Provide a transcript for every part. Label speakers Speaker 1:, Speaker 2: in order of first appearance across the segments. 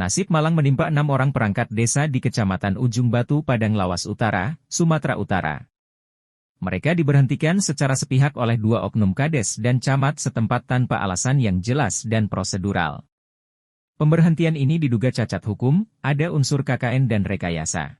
Speaker 1: Nasib malang menimpa 6 orang perangkat desa di Kecamatan Ujung Batu, Padang Lawas Utara, Sumatera Utara. Mereka diberhentikan secara sepihak oleh 2 oknum kades dan camat setempat tanpa alasan yang jelas dan prosedural. Pemberhentian ini diduga cacat hukum, ada unsur KKN dan rekayasa.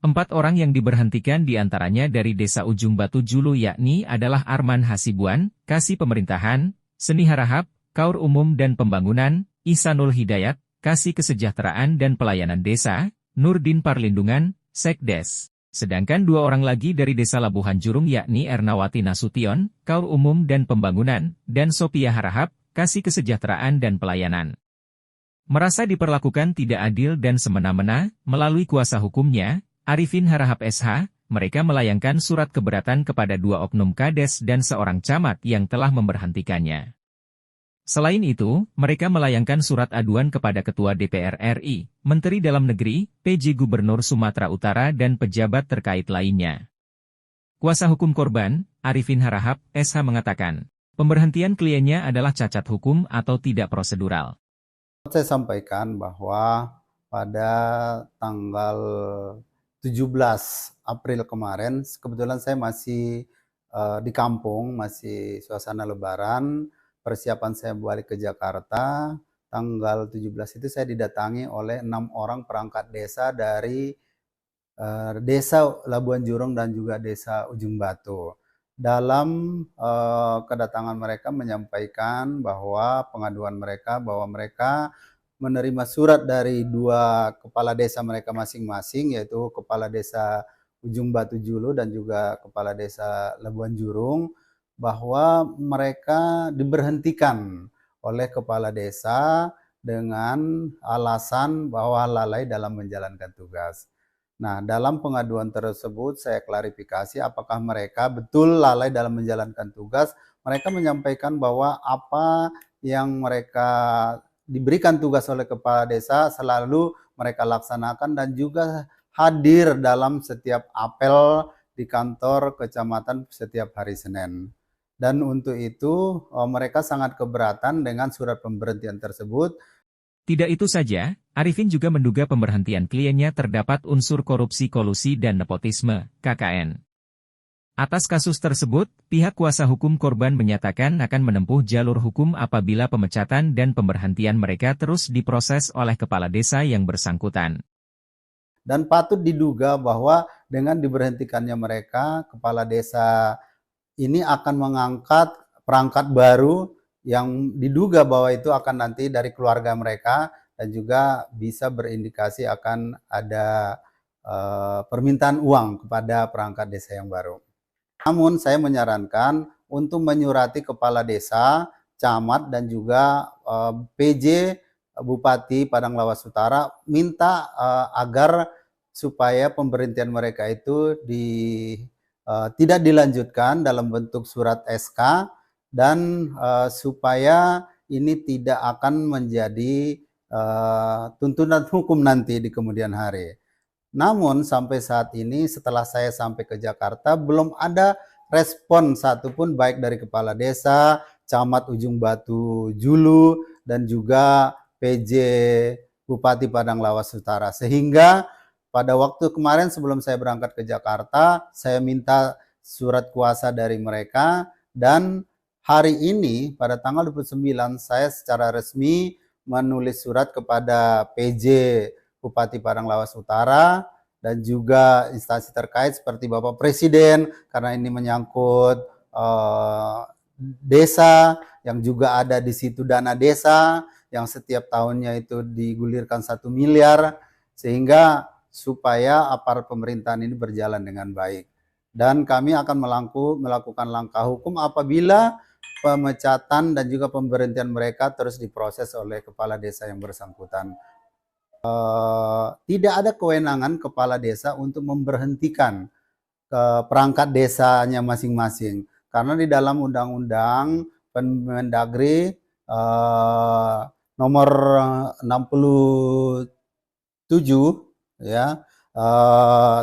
Speaker 1: 4 orang yang diberhentikan diantaranya dari Desa Ujung Batu Julu, yakni adalah Arman Hasibuan, Kasih Pemerintahan, Seni Harahap, Kaur Umum dan Pembangunan, Ihsanul Hidayat, Kasih Kesejahteraan dan Pelayanan Desa, Nurdin Parlindungan, Sekdes. Sedangkan 2 orang lagi dari Desa Labuhan Jurung yakni Ernawati Nasution, Kaur Umum dan Pembangunan, dan Sophia Harahap, Kasih Kesejahteraan dan Pelayanan. Merasa diperlakukan tidak adil dan semena-mena, melalui kuasa hukumnya, Arifin Harahap SH, mereka melayangkan surat keberatan kepada 2 oknum kades dan seorang camat yang telah memberhentikannya. Selain itu, mereka melayangkan surat aduan kepada Ketua DPR RI, Menteri Dalam Negeri, PJ Gubernur Sumatera Utara dan pejabat terkait lainnya. Kuasa hukum korban, Arifin Harahap, SH mengatakan, pemberhentian kliennya adalah cacat hukum atau tidak prosedural.
Speaker 2: Saya sampaikan bahwa pada tanggal 17 April kemarin, kebetulan saya masih di kampung, masih suasana lebaran, persiapan saya balik ke Jakarta, tanggal 17 itu saya didatangi oleh 6 orang perangkat desa dari Desa Labuan Jurung dan juga Desa Ujung Batu. Dalam kedatangan mereka menyampaikan bahwa pengaduan mereka bahwa mereka menerima surat dari 2 kepala desa mereka masing-masing, yaitu Kepala Desa Ujung Batu Julu dan juga Kepala Desa Labuan Jurung, bahwa mereka diberhentikan oleh kepala desa dengan alasan bahwa lalai dalam menjalankan tugas. Nah, dalam pengaduan tersebut saya klarifikasi apakah mereka betul lalai dalam menjalankan tugas. Mereka menyampaikan bahwa apa yang mereka diberikan tugas oleh kepala desa selalu mereka laksanakan dan juga hadir dalam setiap apel di kantor kecamatan setiap hari Senin. Dan untuk itu mereka sangat keberatan dengan surat pemberhentian tersebut.
Speaker 1: Tidak itu saja, Arifin juga menduga pemberhentian kliennya terdapat unsur korupsi, kolusi dan nepotisme, KKN. Atas kasus tersebut, pihak kuasa hukum korban menyatakan akan menempuh jalur hukum apabila pemecatan dan pemberhentian mereka terus diproses oleh kepala desa yang bersangkutan.
Speaker 2: Dan patut diduga bahwa dengan diberhentikannya mereka, kepala desa ini akan mengangkat perangkat baru yang diduga bahwa itu akan nanti dari keluarga mereka dan juga bisa berindikasi akan ada permintaan uang kepada perangkat desa yang baru. Namun saya menyarankan untuk menyurati kepala desa, camat dan juga PJ Bupati Padang Lawas Utara minta agar supaya pemberhentian mereka itu tidak dilanjutkan dalam bentuk surat SK dan supaya ini tidak akan menjadi tuntutan hukum nanti di kemudian hari. Namun sampai saat ini setelah saya sampai ke Jakarta belum ada respon satupun baik dari kepala desa, camat Ujung Batu Julu dan juga PJ Bupati Padang Lawas Utara, sehingga pada waktu kemarin sebelum saya berangkat ke Jakarta, saya minta surat kuasa dari mereka dan hari ini pada tanggal 29 saya secara resmi menulis surat kepada PJ Bupati Padang Lawas Utara dan juga instansi terkait seperti Bapak Presiden karena ini menyangkut desa yang juga ada di situ dana desa yang setiap tahunnya itu digulirkan 1 miliar sehingga supaya aparat pemerintahan ini berjalan dengan baik. Dan kami akan melakukan langkah hukum apabila pemecatan dan juga pemberhentian mereka terus diproses oleh kepala desa yang bersangkutan. Tidak ada kewenangan kepala desa untuk memberhentikan perangkat desanya masing-masing. Karena di dalam Undang-Undang Permendagri nomor 67 ya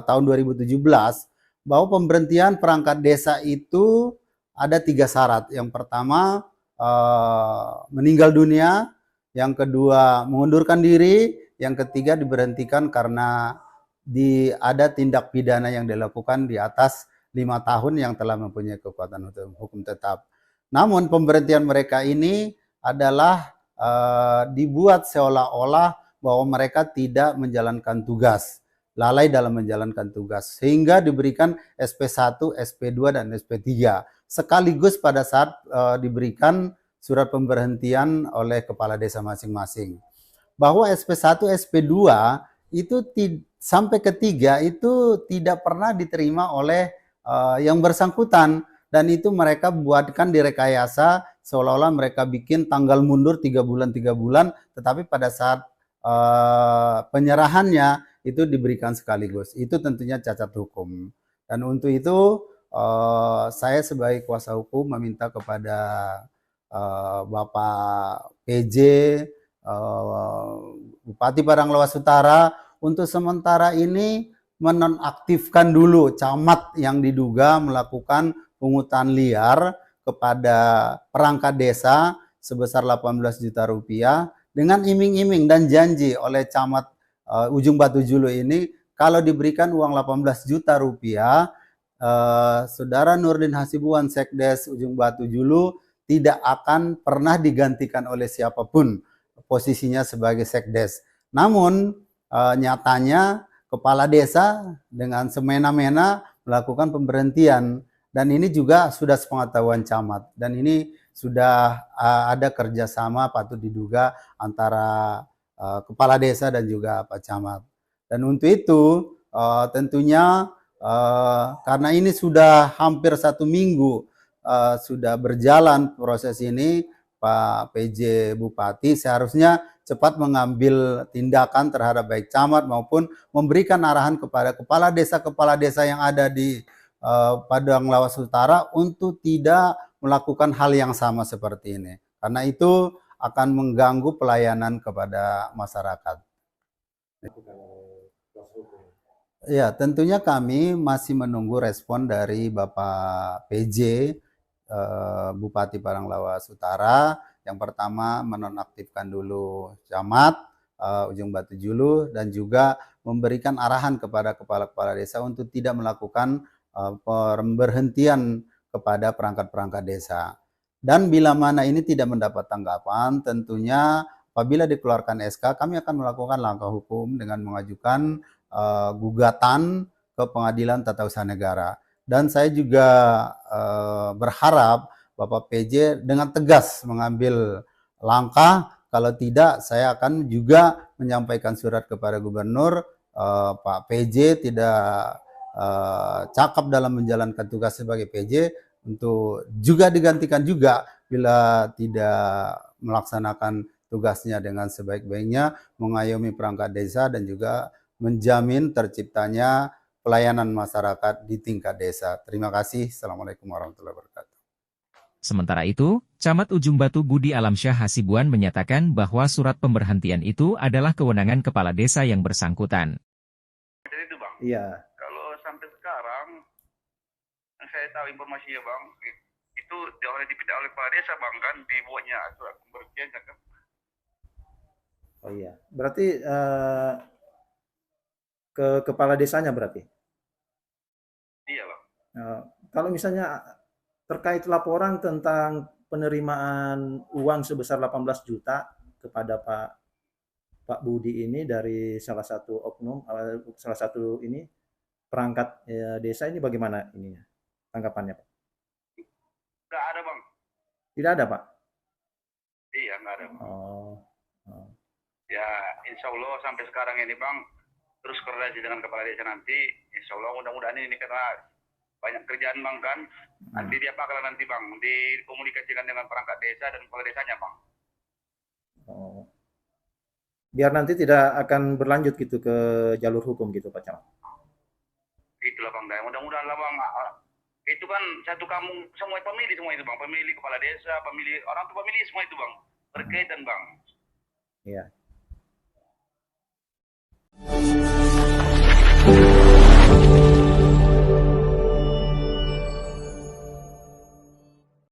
Speaker 2: tahun 2017 bahwa pemberhentian perangkat desa itu ada 3 syarat. Yang pertama meninggal dunia, yang kedua mengundurkan diri, yang ketiga diberhentikan karena ada tindak pidana yang dilakukan di atas 5 tahun yang telah mempunyai kekuatan hukum tetap. Namun pemberhentian mereka ini adalah dibuat seolah-olah bahwa mereka tidak menjalankan tugas, lalai dalam menjalankan tugas, sehingga diberikan SP1, SP2, dan SP3 sekaligus pada saat diberikan surat pemberhentian oleh kepala desa masing-masing. Bahwa SP1, SP2 itu sampai ketiga itu tidak pernah diterima oleh yang bersangkutan, dan itu mereka buatkan direkayasa seolah-olah mereka bikin tanggal mundur 3 bulan, tetapi pada saat penyerahannya itu diberikan sekaligus. Itu tentunya cacat hukum. Dan untuk itu saya sebagai kuasa hukum meminta kepada Bapak PJ Bupati Padang-Lawas Utara untuk sementara ini menonaktifkan dulu camat yang diduga melakukan pungutan liar kepada perangkat desa sebesar 18 juta rupiah dengan iming-iming dan janji oleh camat Ujung Batu Julu ini kalau diberikan uang 18 juta rupiah, Saudara Nurdin Hasibuan Sekdes Ujung Batu Julu tidak akan pernah digantikan oleh siapapun posisinya sebagai sekdes. Namun nyatanya kepala desa dengan semena-mena melakukan pemberhentian, dan ini juga sudah sepengetahuan camat, dan ini sudah ada kerjasama patut diduga antara kepala desa dan juga Pak Camat. Dan untuk itu tentunya karena ini sudah hampir 1 minggu sudah berjalan proses ini, Pak PJ Bupati seharusnya cepat mengambil tindakan terhadap baik camat maupun memberikan arahan kepada kepala desa yang ada di Padang-Lawas Utara untuk tidak melakukan hal yang sama seperti ini. Karena itu akan mengganggu pelayanan kepada masyarakat. Ya, tentunya kami masih menunggu respon dari Bapak PJ Bupati Padang-Lawas Utara. Yang pertama menonaktifkan dulu camat Ujung Batu Julu dan juga memberikan arahan kepada kepala-kepala desa untuk tidak melakukan pemberhentian kepada perangkat-perangkat desa. Dan bila mana ini tidak mendapat tanggapan, tentunya apabila dikeluarkan SK, kami akan melakukan langkah hukum dengan mengajukan gugatan ke Pengadilan Tata Usaha Negara. Dan saya juga berharap Bapak PJ dengan tegas mengambil langkah, kalau tidak saya akan juga menyampaikan surat kepada Gubernur, Pak PJ tidak cakap dalam menjalankan tugas sebagai PJ, untuk juga digantikan juga bila tidak melaksanakan tugasnya dengan sebaik-baiknya, mengayomi perangkat desa dan juga menjamin terciptanya pelayanan masyarakat di tingkat desa. Terima kasih. Assalamualaikum warahmatullahi wabarakatuh.
Speaker 1: Sementara itu, Camat Ujung Batu Budi Alamsyah Hasibuan menyatakan bahwa surat pemberhentian itu adalah kewenangan kepala desa yang bersangkutan.
Speaker 3: Itu Bang.
Speaker 2: Iya.
Speaker 3: Kalau sampai sekarang, yang saya tahu informasinya Bang, itu oleh dipindah oleh kepala desa Bang kan, dibuatnya surat pemberhentian kan.
Speaker 4: Oh iya, berarti ke kepala desanya berarti?
Speaker 3: Iya Bang.
Speaker 4: Kalau misalnya terkait laporan tentang penerimaan uang sebesar 18 juta kepada Pak Budi ini dari salah satu oknum, salah satu ini perangkat desa ini, bagaimana ininya tanggapannya Pak?
Speaker 3: Nggak ada Bang.
Speaker 4: Tidak ada Pak?
Speaker 3: Iya nggak ada Bang.
Speaker 4: Oh.
Speaker 3: Ya insya Allah sampai sekarang ini Bang, terus koordinasi dengan kepala desa nanti, insya Allah mudah-mudahan ini karena banyak kerjaan Bang kan, nanti dia bakal nanti Bang dikomunikasikan dengan perangkat desa dan kepala desanya Bang.
Speaker 4: Oh. Biar nanti tidak akan berlanjut gitu ke jalur hukum gitu Pak Camat.
Speaker 3: Itulah Bang, mudah-mudahan lah Bang. Itu kan satu kampung, semua pemilih semua itu Bang, pemilih kepala desa, pemilih orang tua, pemilih semua itu Bang, berkaitan Bang.
Speaker 4: Iya.